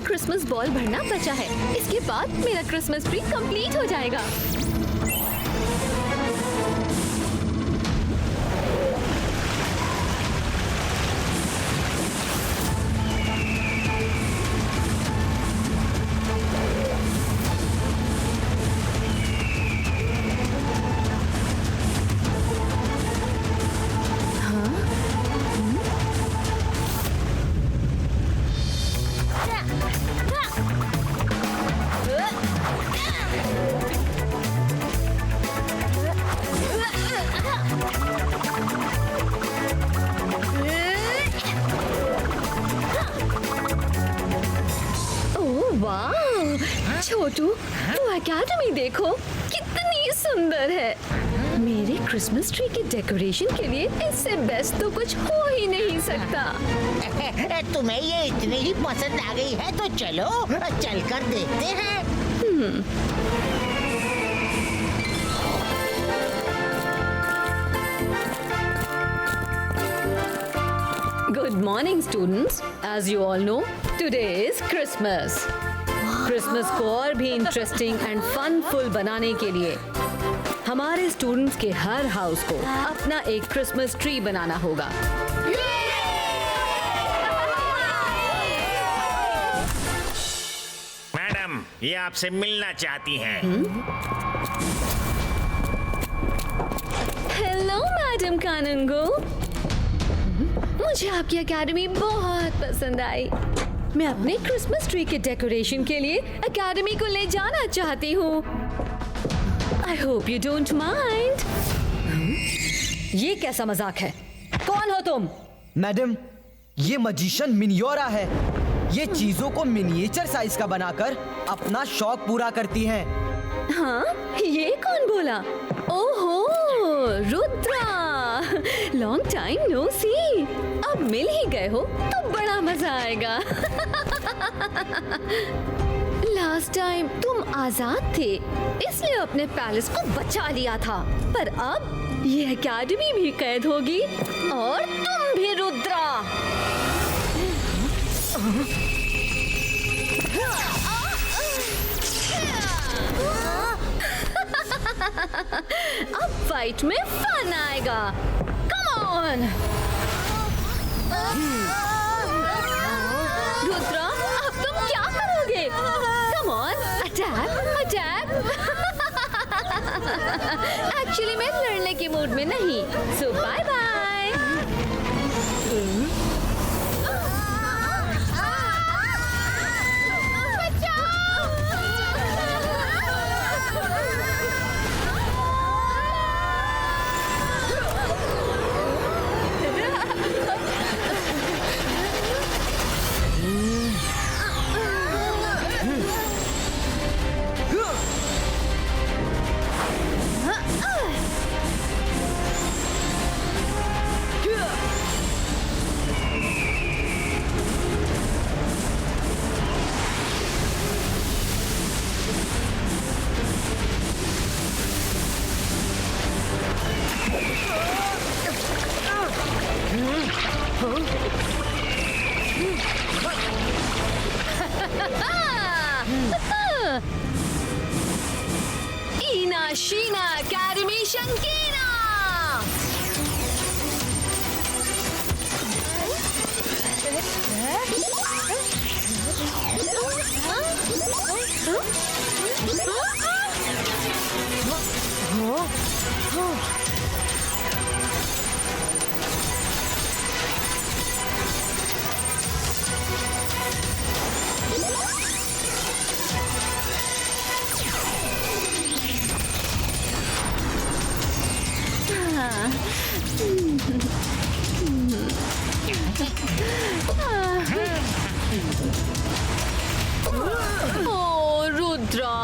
एक Christmas ball भरना बचा है। इसके बाद मेरा क्रिसमस ट्री कंप्लीट हो जाएगा। छोटू, वो एकेडमी देखो कितनी सुंदर है। मेरे क्रिसमस ट्री के डेकोरेशन के लिए इससे बेस्ट तो कुछ हो ही नहीं सकता। तुम्हें ये इतनी ही पसंद आ गई है तो चलो चलकर देखते हैं। Good morning, students. As you all know, today is Christmas. Christmas को और भी इंटरेस्टिंग एंड फनफुल बनाने के लिए हमारे स्टूडेंट्स के हर हाउस को अपना एक क्रिसमस ट्री बनाना होगा। मैडम, ये आपसे मिलना चाहती हैं। हेलो मैडम कानूंगो, मुझे आपकी एकेडमी बहुत पसंद आई। मैं अपने क्रिसमस ट्री के डेकोरेशन के लिए एकेडमी को ले जाना चाहती हूँ। I hope you don't mind. ये कैसा मजाक है? कौन हो तुम? मैडम, ये मजिशियन मिनियोरा है। ये चीजों को मिनिएचर साइज का बनाकर अपना शौक पूरा करती हैं। हाँ, ये कौन बोला? ओहो, रुद्रा, लॉन्ग टाइम नो सी। अब मिल ही गए हो तो बड़ा मजा आएगा। लास्ट टाइम तुम आजाद थे, इसलिए अपने पैलेस को बचा लिया था, पर अब ये एकेडमी भी कैद होगी और तुम भी रुद्रा। अब फाइट में फन आएगा। कम ऑन रुद्रा, अब तुम क्या करोगे? Come on, attack attack. Actually मैं लड़ने के मूड में नहीं, so bye bye. Ina Sheena Academy Shankina! ओ रुद्रा,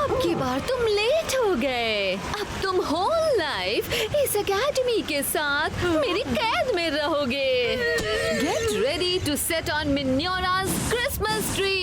अब की बार तुम लेट हो गए। अब तुम होल लाइफ इस एकेडमी के साथ मेरी कैद में रहोगे। Get ready to set on मिन्योरा's क्रिसमस ट्री।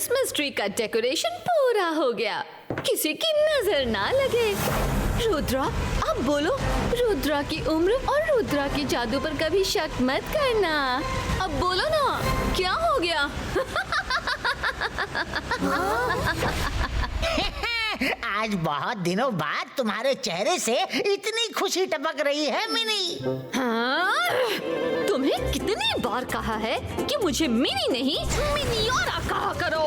क्रिसमस ट्री का डेकोरेशन पूरा हो गया, किसी की नजर ना लगे। रुद्रा, अब बोलो, रुद्रा की उम्र और रुद्रा के जादू पर कभी शक मत करना। अब बोलो ना, क्या हो गया? आज बहुत दिनों बाद तुम्हारे चेहरे से इतनी खुशी टपक रही है मिनी। हाँ? तुम्हें कितनी बार कहा है कि मुझे मिनी नहीं मिनियोरा कहा करो।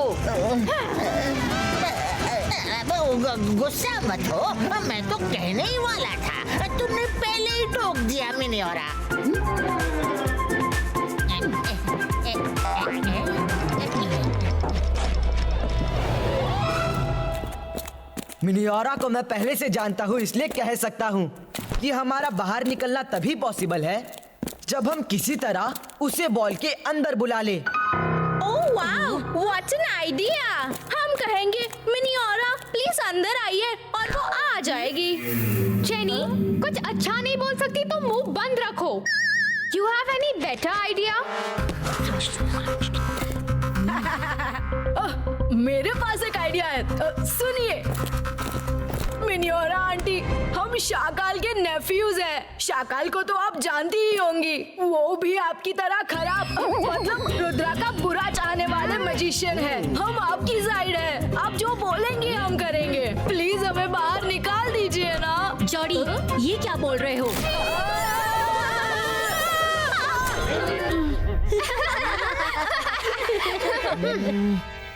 गुस्सा मत हो, मैं तो कहने ही वाला था, तुमने पहले ही टोक दिया मिनियोरा। मिनियोरा को मैं पहले से जानता हूँ, इसलिए कह सकता हूँ कि हमारा बाहर निकलना तभी पॉसिबल है जब हम किसी तरह उसे बॉल के अंदर बुला ले। Oh wow, what an idea. हम कहेंगे मिनियोरा प्लीज अंदर आइए और वो आ जाएगी। जेनी, कुछ अच्छा नहीं बोल सकती तो मुंह बंद रखो। You have any better idea? मेरे पास एक आइडिया है, सुनिए। मिनियोरा आंटी, हम शाकाल के नेफ्यूज हैं। शाकाल को तो आप जानती ही होंगी, वो भी आपकी तरह खराब, मतलब रुद्रा का बुरा चाहने वाले मैजिशियन है। हम आपकी साइड है, आप जो बोलेंगे हम करेंगे। प्लीज हमें बाहर निकाल दीजिए ना। जॉडी, ये क्या बोल रहे हो?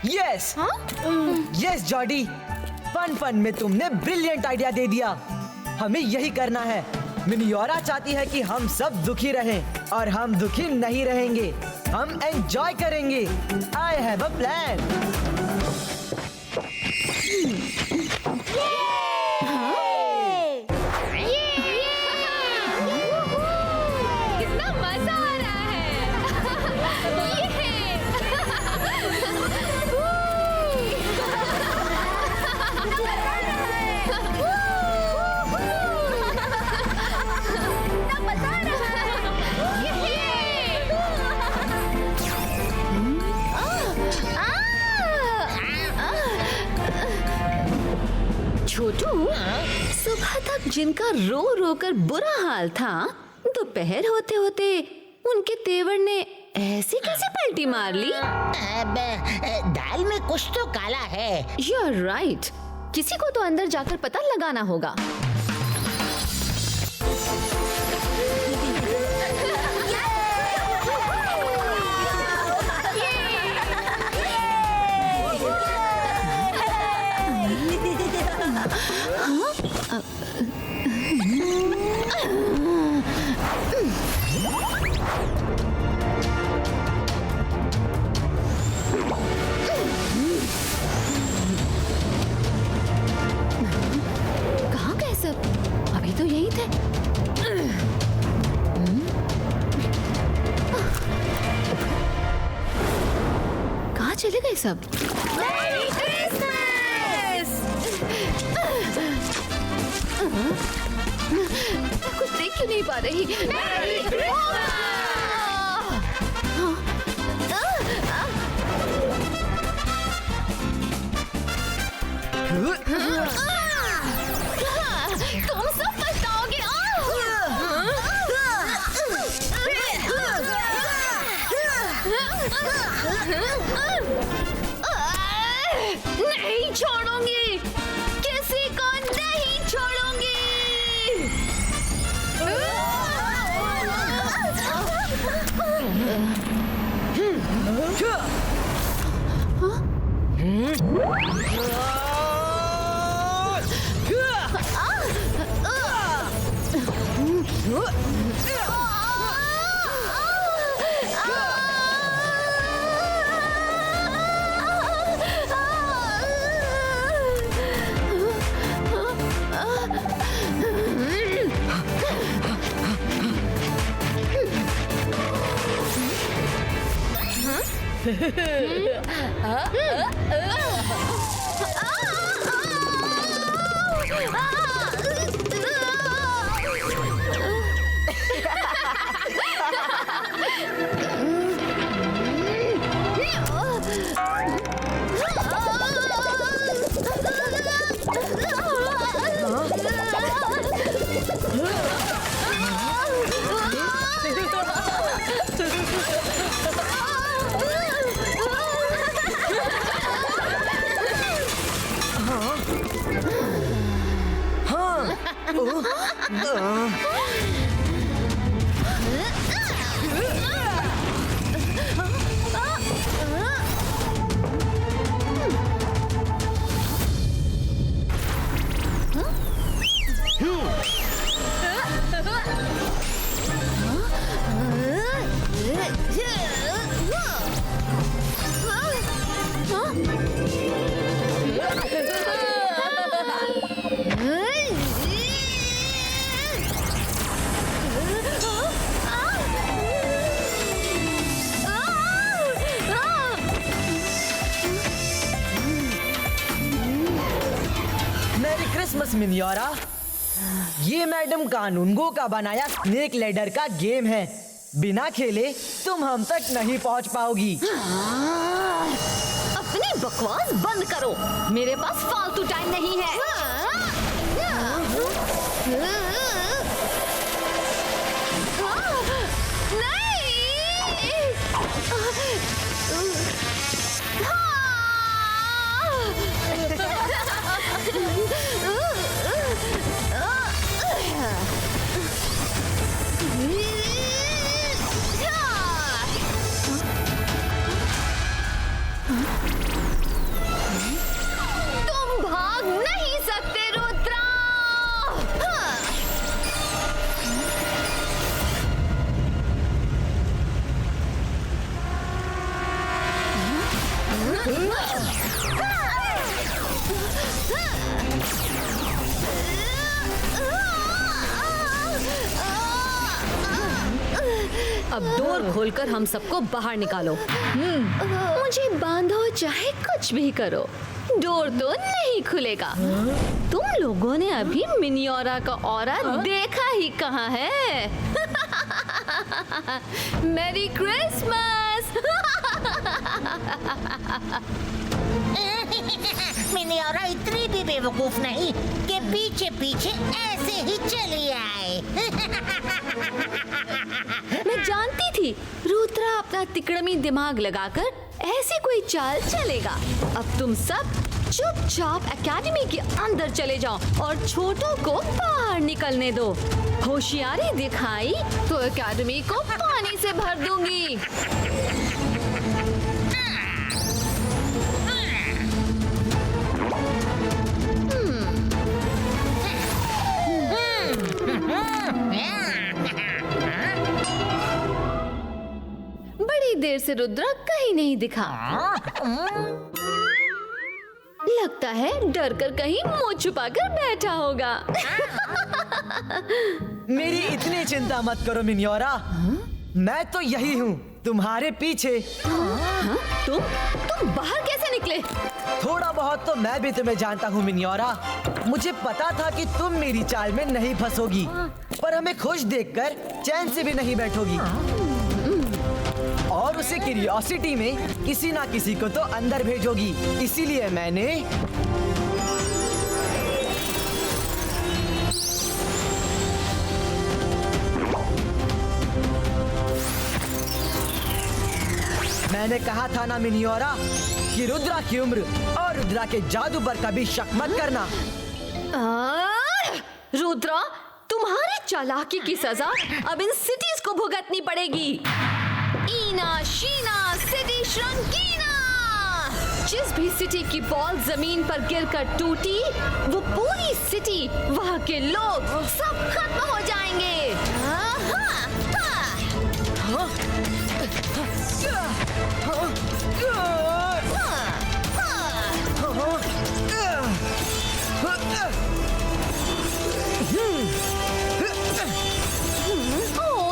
यस यस जॉडी, फन में तुमने ब्रिलियंट आइडिया दे दिया। हमें यही करना है। मिनियोरा चाहती है कि हम सब दुखी रहें और हम दुखी नहीं रहेंगे, हम एंजॉय करेंगे। I have a plan. कितना मजा आ रहा है। छोटू, सुबह तक जिनका रो रो कर बुरा हाल था, दोपहर होते होते उनके तेवर ने ऐसी कैसे पलटी मार ली? दाल में कुछ तो काला है। यू आर राइट, किसी को तो अंदर जाकर पता लगाना होगा। कहाँ गए सब? अभी तो यही थे। कहाँ चले गए सब? मैं कुछ देख क्यों नहीं पा रही? तुम सब पछताओगे। नहीं छोड़ूंगी, किसी को नहीं छोड़ूंगी। मेरी क्रिसमस मिनियोरा। ये मैडम कानूनगो का बनाया स्नेक लैडर का गेम है। बिना खेले तुम हम तक नहीं पहुंच पाओगी। अपनी बकवास बंद करो, मेरे पास फालतू टाइम नहीं है। तुम भाग नहीं सकते रुद्रा। अब डोर खोलकर हम सबको बाहर निकालो। मुझे बांधो चाहे कुछ भी करो, डोर तो नहीं खुलेगा। तुम लोगों ने अभी मिनियोरा का ऑरा देखा ही कहाँ है। मेरी क्रिसमस। मिनियोरा इतनी भी बेवकूफ नहीं कि पीछे पीछे ऐसे ही चली आए। मैं जानती थी रुद्रा अपना तिकड़मी दिमाग लगाकर ऐसी कोई चाल चलेगा। अब तुम सब चुपचाप एकेडमी के अंदर चले जाओ और छोटों को बाहर निकलने दो। होशियारी दिखाई तो एकेडमी को पानी से भर दूंगी। बड़ी देर से रुद्रा कहीं नहीं दिखा। लगता है डर कर कहीं मुंह छुपाकर बैठा होगा। मेरी इतनी चिंता मत करो मिनियोरा, मैं तो यही हूँ तुम्हारे पीछे। तुम बाहर कैसे निकले? थोड़ा बहुत तो मैं भी तुम्हें जानता हूँ मिनियोरा। मुझे पता था कि तुम मेरी चाल में नहीं फंसोगी, पर हमें खुश देखकर चैन से भी नहीं बैठोगी। और उसे क्यूरियोसिटी में किसी ना किसी को तो अंदर भेजोगी। इसीलिए मैंने कहा था ना मिनियोरा कि रुद्रा की उम्र और रुद्रा के जादू पर कभी शक मत करना। रुद्रा, तुम्हारी चालाकी की सजा अब इन सिटीज को भुगतनी पड़ेगी। ईना शीना सिटी श्रंकीना। जिस भी सिटी की बॉल जमीन पर गिरकर टूटी, वो पूरी सिटी, वहाँ के लोग सब खत्म हो जाएंगे।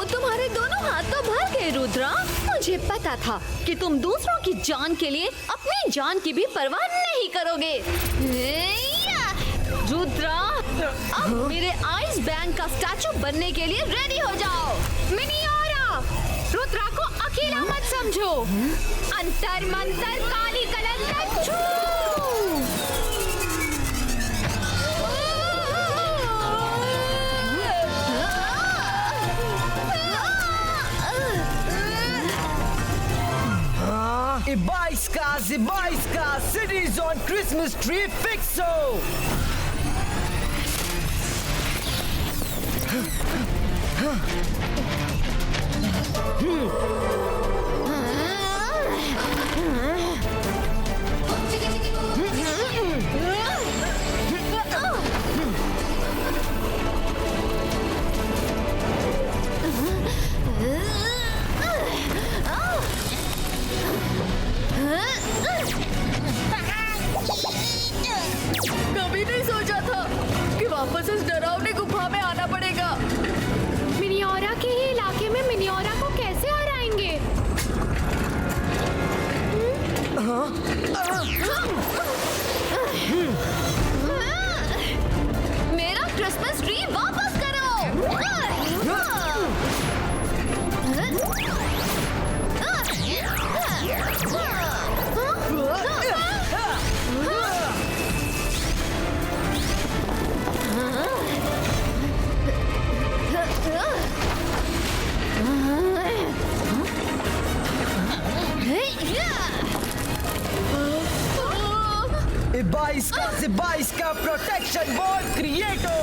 तुम्हारे दोनों हाथ तो भर गए रुद्रा। मुझे पता था कि तुम दूसरों की जान के लिए अपनी जान की भी परवाह नहीं करोगे। रुद्रा, अब मेरे आइस बैंक का स्टैचू बनने के लिए रेडी हो जाओ। मिनियोरा, रुद्रा को अकेला मत समझो। अंतर मंतर काली कलंदर छू। Ibaiska, cities on Christmas tree fixo. कभी नहीं सोचा था कि वापस इस डरावनी गुफा में आना पड़ेगा। मिनियोरा के ही इलाके में मिनियोरा को कैसे हराएंगे? मेरा क्रिसमस ट्री वापस करो। बाईस का प्रोटेक्शन बोर्ड क्रिएटो।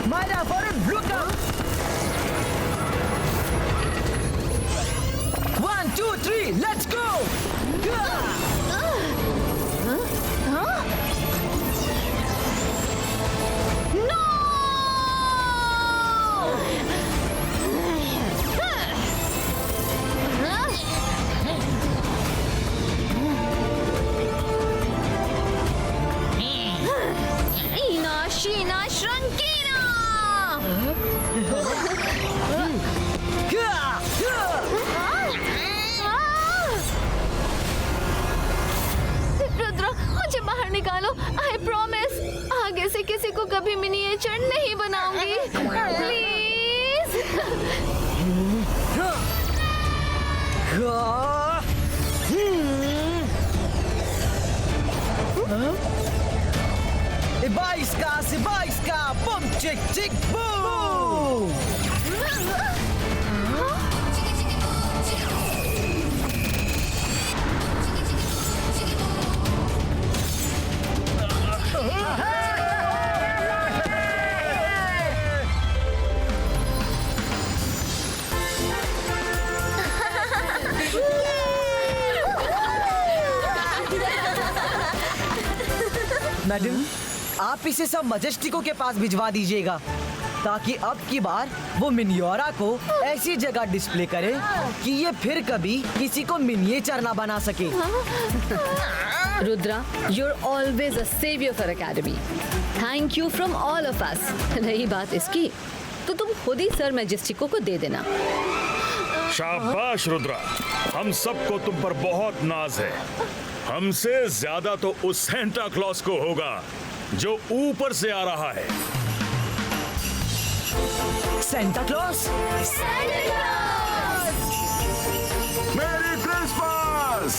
मायरा फॉरन look out. 1 2 3 let's go. Ina Shina Shrankina! Rudra, मुझे बाहर निकालो। आई प्रॉमिस आगे से किसी को कभी मिनिएचर नहीं बनाऊंगी। प्लीज। बाईस का बम चिक चिक बूम। मैडम, आप इसे सब मजेस्टिको के पास भिजवा दीजिएगा ताकि अब की बार वो मिनियोरा को ऐसी जगह डिस्प्ले करे कि ये फिर कभी किसी को मिनिएचर ना बना सके। Rudra, you're always a savior for Academy. Thank you from all of us. रही बात इसकी, तो तुम खुद ही सर मैजेस्टिको को दे देना। शाबाश रुद्रा, हम सबको तुम पर बहुत नाज है। हमसे ज्यादा तो उस सेंटा क्लॉज को होगा जो ऊपर से आ रहा है। Santa Claus? मेरी क्रिसमस!